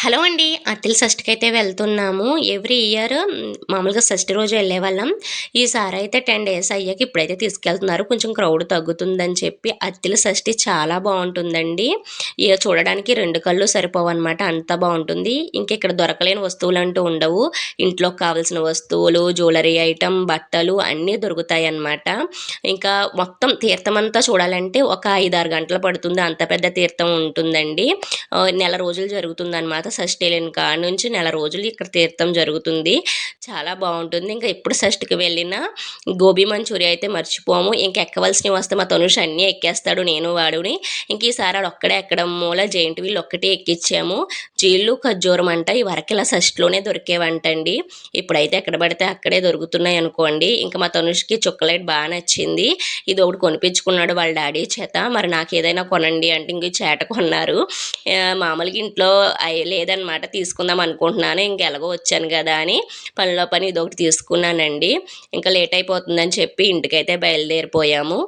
Hello అండి. అత్తిలి షష్ఠికైతే వెళ్తున్నాము. Every year మామూలుగా షష్ఠి రోజు వెళ్ళేవాళ్ళం. ఈసారైతే 10 డేస్ అయ్యాక ఇప్పుడైతే తీసుకెళ్తున్నారు. కొంచెం క్రౌడ్ తగ్గుతుందని చెప్పి అత్తిలి షష్ఠి చాలా బావుంటుందండి. ఇగ చూడడానికి 2 కళ్ళు సరిపోవనమాట. అంత బావుంటుంది. ఇంకిక్కడ దొరకలేని వస్తువులంటూ ఉండవు. ఇంట్లోకి కావాల్సిన వస్తువులు, జ్యువెలరీ ఐటెమ్, బట్టలు అన్నీ దొరుకుతాయన్నమాట. ఇంకా మొత్తం తీర్థమంతా చూడాలంటే ఒక 5, 6 గంటలు పడుతుంది. అంత పెద్ద తీర్థం ఉంటుందండి. నెల రోజులు జరుగుతుందనమాట. షష్ఠి కాడ నుంచి నెల రోజులు ఇక్కడ తీర్థం జరుగుతుంది. చాలా బావుంటుంది. ఇంకా ఎప్పుడు షష్ఠికి వెళ్ళినా గోబీ మంచూరియా అయితే మర్చిపోము. ఇంక ఎక్కవలసినవి వస్తే మా తనుష్ అన్నీ ఎక్కేస్తాడు నేను వాడుని. ఇంక ఈసారి ఆడొక్కడే ఎక్కడం మూల జెయింట్ వీల్ ఒక్కటే ఎక్కిచ్చాము. జీళ్ళు, ఖర్జూరం అంట ఇవరకు ఇలా షష్ఠిలోనే దొరికేవంటండి. ఇప్పుడైతే ఎక్కడ పడితే అక్కడే దొరుకుతున్నాయి అనుకోండి. ఇంకా మా తనుష్‌కి చాక్లెట్ బా నచ్చింది. ఇదొకటి కొనిపించుకున్నాడు వాళ్ళ డాడీ చేత. మరి నాకేదైనా కొనండి అంటే ఇంక ఈ చాట కొన్నారు. మామూలుగా ఇంట్లో లేదనమాట. తీసుకుందాం అనుకుంటున్నాను. ఎలాగో వచ్చాను కదా అని పనిలో పని ఇదొకటి తీసుకున్నానండి. ఇంకా లేట్ అయిపోతుందని చెప్పి ఇంటికైతే బయలుదేరిపోయాము.